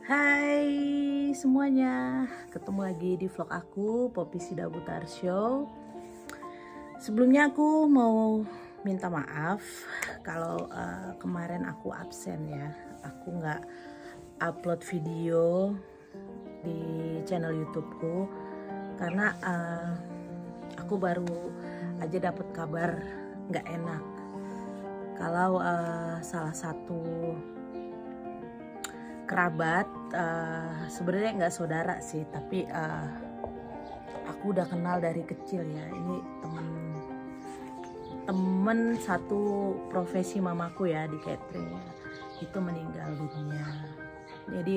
Hai semuanya, ketemu lagi di vlog aku, Poppy Sida Butar Show. Sebelumnya aku mau minta maaf kalau kemarin aku absen ya. Aku nggak upload video di channel YouTubeku karena aku baru aja dapat kabar nggak enak. Kalau salah satu kerabat, sebenarnya nggak saudara sih, tapi aku udah kenal dari kecil ya. Ini temen satu profesi mamaku ya di catering ya, itu meninggal dunia. Jadi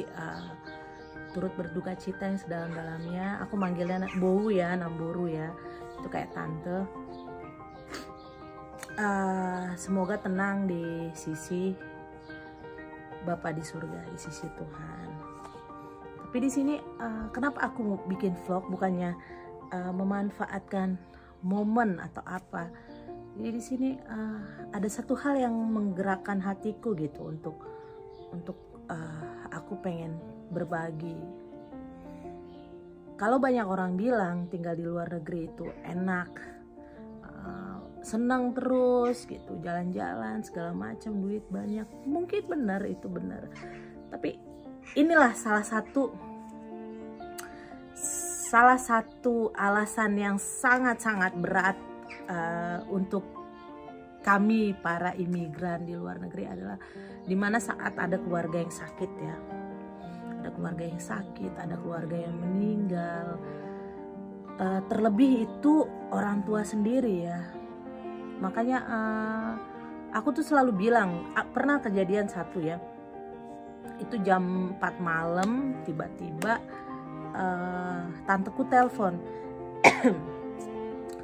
turut berduka cita yang sedalam-dalamnya. Aku manggilnya Bowu ya, Namburu ya, itu kayak tante. Semoga tenang di sisi Bapak di surga, di sisi Tuhan. Tapi di sini kenapa aku bikin vlog, bukannya memanfaatkan momen atau apa. Jadi di sini ada satu hal yang menggerakkan hatiku gitu untuk aku pengen berbagi. Kalau banyak orang bilang tinggal di luar negeri itu enak, senang terus gitu, jalan-jalan segala macam, duit banyak, mungkin benar, itu benar. Tapi inilah salah satu alasan yang sangat-sangat berat untuk kami para imigran di luar negeri adalah dimana saat ada keluarga yang sakit ya, ada keluarga yang sakit, ada keluarga yang meninggal, terlebih itu orang tua sendiri ya. Makanya aku tuh selalu bilang, pernah kejadian satu ya, itu jam 4 malam tiba-tiba tanteku telepon.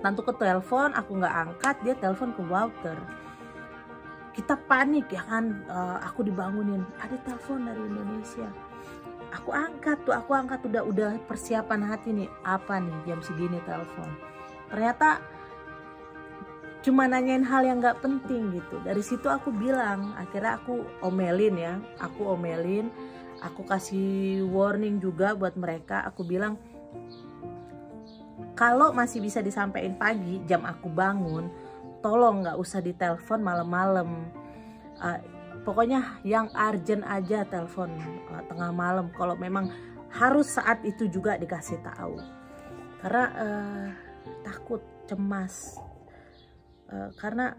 Tanteku telepon, aku nggak angkat, dia telepon ke Walter. Kita panik ya kan, aku dibangunin, ada telepon dari Indonesia. Aku angkat udah persiapan hati nih, apa nih jam segini telepon. Ternyata cuma nanyain hal yang gak penting gitu. Dari situ aku bilang, akhirnya aku omelin, aku kasih warning juga buat mereka. Aku bilang, kalau masih bisa disampaikan pagi jam aku bangun, tolong gak usah ditelepon malam-malam. Pokoknya yang urgent aja telepon tengah malam, kalau memang harus saat itu juga dikasih tahu. Karena takut, cemas. Karena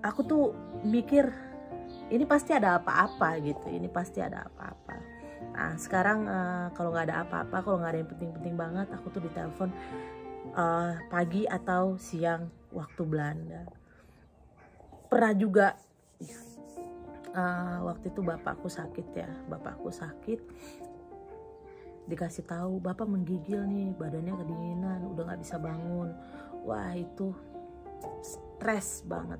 aku tuh mikir ini pasti ada apa-apa gitu, ini pasti ada apa-apa. Nah sekarang kalau nggak ada apa-apa, kalau nggak ada yang penting-penting banget, aku tuh ditelepon pagi atau siang waktu Belanda. Pernah juga waktu itu bapakku sakit, dikasih tahu bapak menggigil nih, badannya kedinginan, udah nggak bisa bangun. Wah itu stres banget.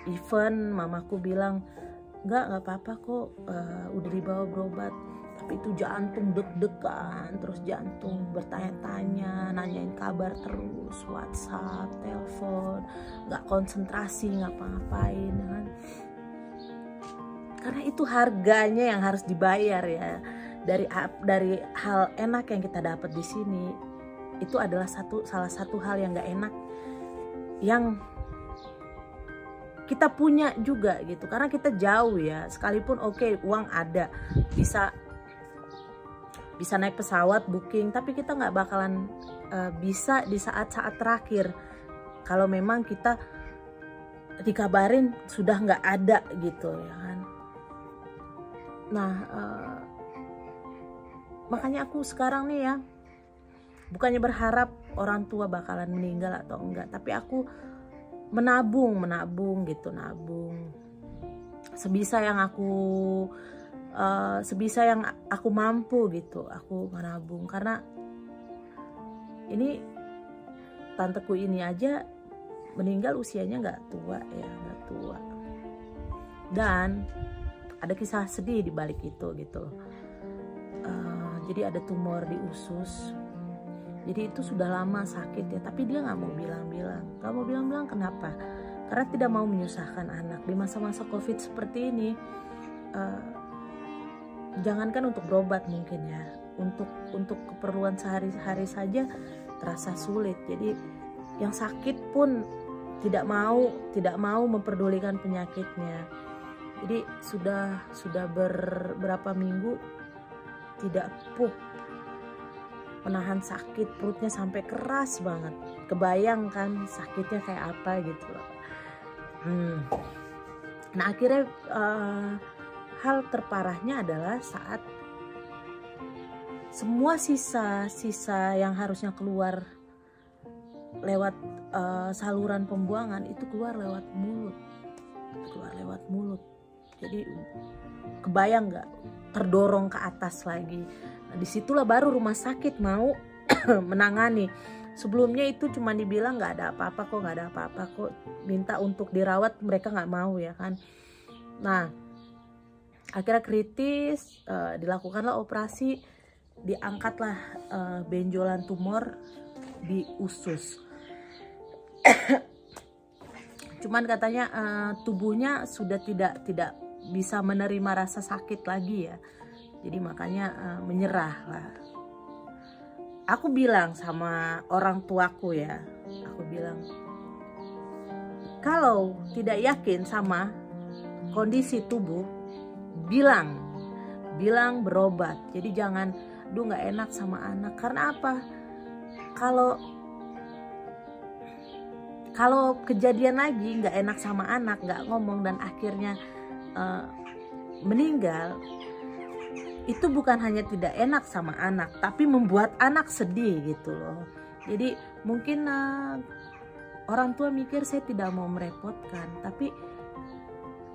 Even mamaku bilang nggak apa-apa kok, udah dibawa berobat. Tapi itu jantung deg-degan, terus jantung bertanya-tanya, nanyain kabar terus, WhatsApp, telepon, nggak konsentrasi ngapa-ngapain kan. Karena itu harganya yang harus dibayar ya, dari hal enak yang kita dapat di sini. Itu adalah salah satu hal yang gak enak yang kita punya juga gitu, karena kita jauh ya. Sekalipun oke, uang ada, bisa naik pesawat, booking, tapi kita nggak bakalan bisa di saat-saat terakhir kalau memang kita dikabarin sudah nggak ada gitu ya kan. Nah makanya aku sekarang nih ya, bukannya berharap orang tua bakalan meninggal atau enggak, tapi aku menabung gitu, nabung sebisa yang aku mampu gitu. Aku menabung karena ini tanteku ini aja meninggal usianya nggak tua. Dan ada kisah sedih di balik itu gitu. Jadi ada tumor di usus. Jadi itu sudah lama sakit ya, tapi dia nggak mau bilang-bilang. Kenapa? Karena tidak mau menyusahkan anak di masa-masa COVID seperti ini. jangankan untuk berobat mungkin ya, untuk keperluan sehari-hari saja terasa sulit. Jadi yang sakit pun tidak mau memperdulikan penyakitnya. Jadi sudah beberapa minggu tidak pup, menahan sakit, perutnya sampai keras banget. Kebayang kan sakitnya kayak apa gitu loh. Nah akhirnya hal terparahnya adalah saat semua sisa yang harusnya keluar lewat saluran pembuangan itu keluar lewat mulut. Jadi kebayang nggak, terdorong ke atas lagi. Nah, disitulah baru rumah sakit mau menangani. Sebelumnya itu cuma dibilang nggak ada apa-apa kok, minta untuk dirawat mereka nggak mau ya kan. Nah akhirnya kritis, dilakukanlah operasi, diangkatlah benjolan tumor di usus. Cuman katanya tubuhnya sudah tidak bisa menerima rasa sakit lagi ya, jadi makanya menyerah lah. Aku bilang sama orang tuaku ya, aku bilang kalau tidak yakin sama kondisi tubuh, bilang berobat. Jadi jangan, aduh nggak enak sama anak. Karena apa? Kalau kejadian lagi nggak enak sama anak, nggak ngomong dan akhirnya meninggal, itu bukan hanya tidak enak sama anak, tapi membuat anak sedih gitu loh. Jadi mungkin orang tua mikir saya tidak mau merepotkan, tapi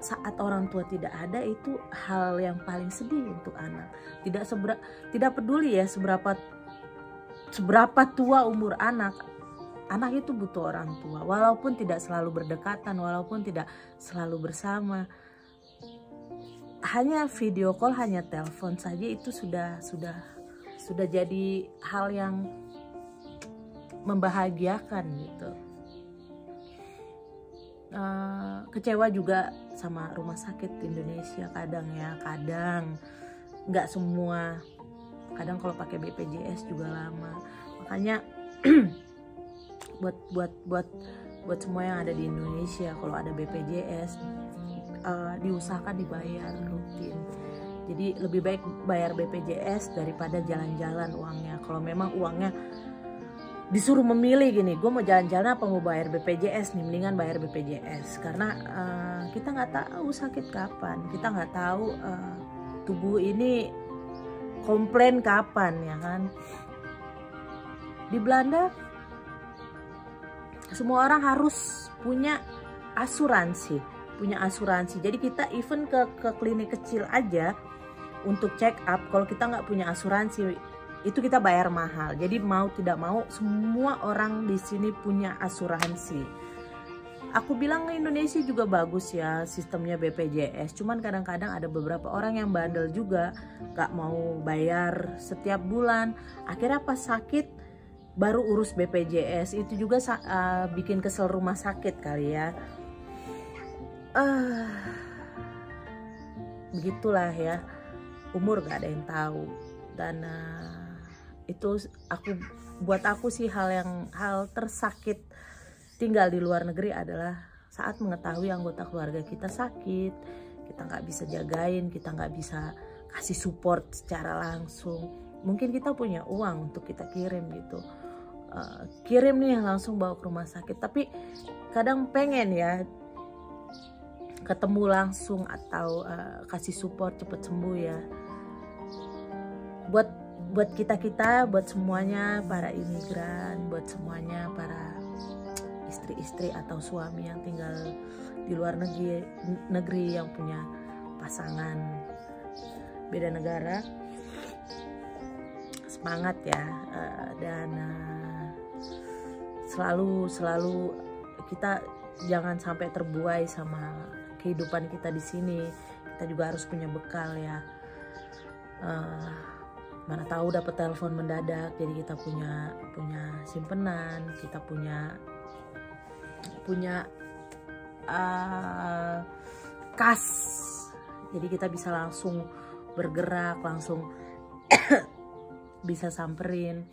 saat orang tua tidak ada itu hal yang paling sedih untuk anak. Tidak peduli ya seberapa tua umur anak itu butuh orang tua, walaupun tidak selalu berdekatan, walaupun tidak selalu bersama. Hanya video call, hanya telepon saja itu sudah jadi hal yang membahagiakan gitu. Kecewa juga sama rumah sakit Indonesia kadang nggak semua, kadang kalau pakai BPJS juga lama. Makanya buat semua yang ada di Indonesia, kalau ada BPJS diusahakan dibayar rutin. Jadi lebih baik bayar BPJS daripada jalan-jalan uangnya. Kalau memang uangnya disuruh memilih gini, gue mau jalan-jalan apa mau bayar BPJS nih, mendingan bayar BPJS. Karena kita nggak tahu sakit kapan, kita nggak tahu tubuh ini komplain kapan ya kan. Di Belanda semua orang harus punya asuransi. Jadi kita even ke klinik kecil aja untuk check up, kalau kita nggak punya asuransi itu kita bayar mahal. Jadi mau tidak mau semua orang di sini punya asuransi. Aku bilang Indonesia juga bagus ya sistemnya BPJS. Cuman kadang-kadang ada beberapa orang yang bandel juga, nggak mau bayar setiap bulan. Akhirnya pas sakit baru urus BPJS. Itu juga bikin kesel rumah sakit kali ya. Begitulah ya, umur gak ada yang tahu. Dan itu buat aku sih hal tersakit tinggal di luar negeri adalah saat mengetahui anggota keluarga kita sakit, kita nggak bisa jagain, kita nggak bisa kasih support secara langsung. Mungkin kita punya uang untuk kita kirim gitu, kirim nih langsung bawa ke rumah sakit, tapi kadang pengen ya ketemu langsung atau kasih support cepet sembuh ya. Buat kita, buat semuanya para imigran, buat semuanya para istri-istri atau suami yang tinggal di luar negeri yang punya pasangan beda negara, semangat ya. Dan selalu kita jangan sampai terbuai sama kehidupan kita di sini. Kita juga harus punya bekal ya. Mana tahu dapat telepon mendadak, jadi kita punya simpenan, kita punya kas Jadi kita bisa langsung bergerak, langsung bisa samperin.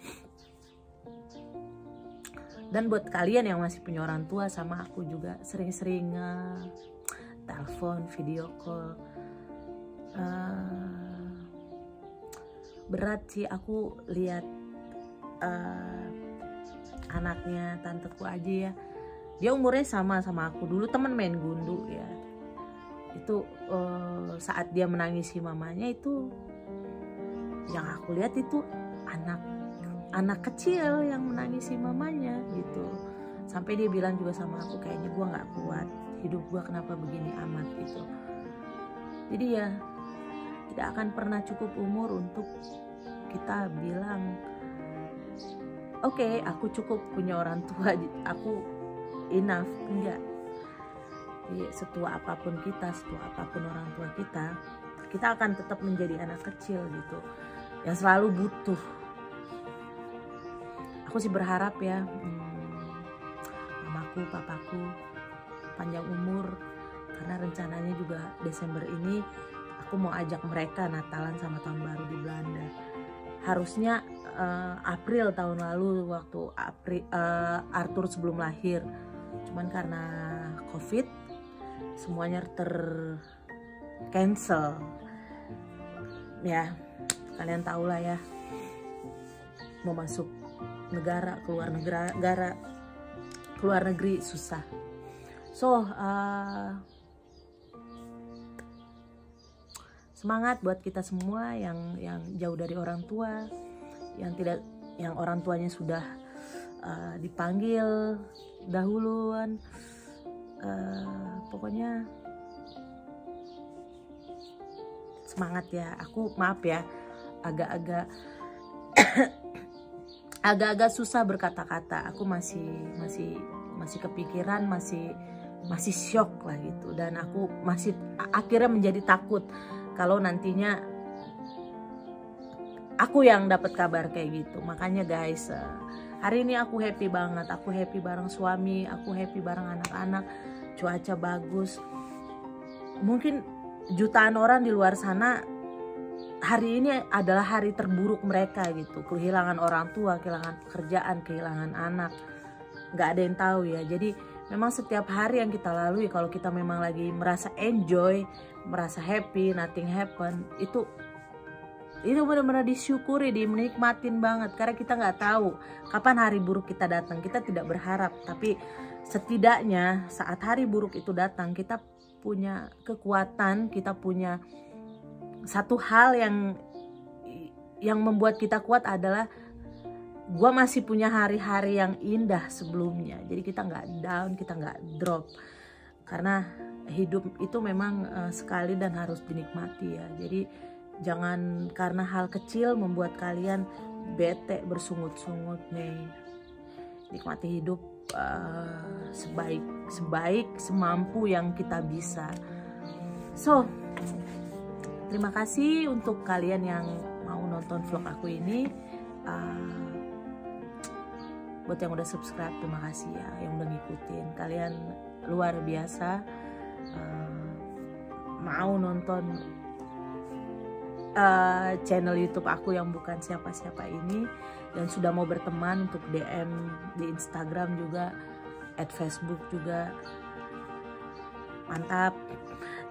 Dan buat kalian yang masih punya orang tua sama aku juga, sering-sering telepon, video call. Berat sih aku lihat anaknya tanteku aja ya. Dia umurnya sama aku, dulu temen main gundu ya. Itu saat dia menangisi mamanya, itu yang aku lihat itu anak kecil yang menangisi mamanya gitu. Sampai dia bilang juga sama aku, kayaknya gue nggak kuat, hidup gue kenapa begini amat gitu. Jadi ya tidak akan pernah cukup umur untuk kita bilang oke, aku cukup punya orang tua, aku enough. Enggak. Jadi setua apapun kita, setua apapun orang tua kita akan tetap menjadi anak kecil gitu, yang selalu butuh. Aku sih berharap ya mamaku, papaku panjang umur, karena rencananya juga Desember ini aku mau ajak mereka Natalan sama Tahun Baru di Belanda. Harusnya April tahun lalu waktu Arthur sebelum lahir, cuman karena COVID semuanya cancel ya. Kalian tahu lah ya, mau masuk negara, keluar negeri susah. So semangat buat kita semua yang jauh dari orang tua, yang orang tuanya sudah dipanggil dahuluan. Pokoknya semangat ya. Aku maaf ya, agak-agak susah berkata-kata. Aku masih kepikiran, masih shock lah gitu. Dan aku masih akhirnya menjadi takut kalau nantinya aku yang dapat kabar kayak gitu. Makanya guys, hari ini aku happy banget. Aku happy bareng suami, aku happy bareng anak-anak. Cuaca bagus. Mungkin jutaan orang di luar sana hari ini adalah hari terburuk mereka gitu. Kehilangan orang tua, kehilangan pekerjaan, kehilangan anak. Nggak ada yang tahu ya. Jadi memang setiap hari yang kita lalui, kalau kita memang lagi merasa enjoy, merasa happy, nothing happen, itu benar-benar disyukuri, dinikmatin banget. Karena kita nggak tahu kapan hari buruk kita datang. Kita tidak berharap, tapi setidaknya saat hari buruk itu datang, kita punya kekuatan, kita punya satu hal yang membuat kita kuat adalah gue masih punya hari-hari yang indah sebelumnya. Jadi kita nggak down, kita nggak drop. Karena hidup itu memang sekali dan harus dinikmati ya. Jadi jangan karena hal kecil membuat kalian bete, bersungut-sungut nih. Nikmati hidup sebaik semampu yang kita bisa. So, terima kasih untuk kalian yang mau nonton vlog aku ini. Buat yang udah subscribe, terima kasih ya. Yang udah ngikutin, kalian luar biasa. Mau nonton channel YouTube aku yang bukan siapa-siapa ini, dan sudah mau berteman untuk DM di Instagram juga, @Facebook juga, mantap.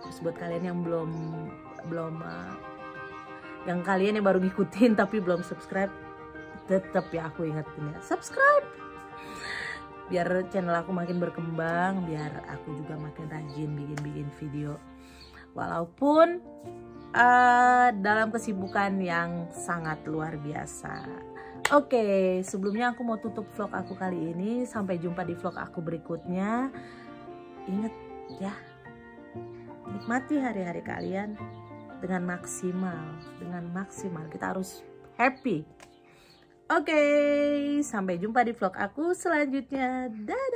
Terus buat kalian yang belum yang kalian yang baru ngikutin tapi belum subscribe, tetap ya aku ingetin ya, subscribe biar channel aku makin berkembang, biar aku juga makin rajin bikin video walaupun dalam kesibukan yang sangat luar biasa. Oke, sebelumnya aku mau tutup vlog aku kali ini. Sampai jumpa di vlog aku berikutnya. Ingat ya, nikmati hari-hari kalian dengan maksimal. Kita harus happy. Oke, sampai jumpa di vlog aku selanjutnya. Dadah.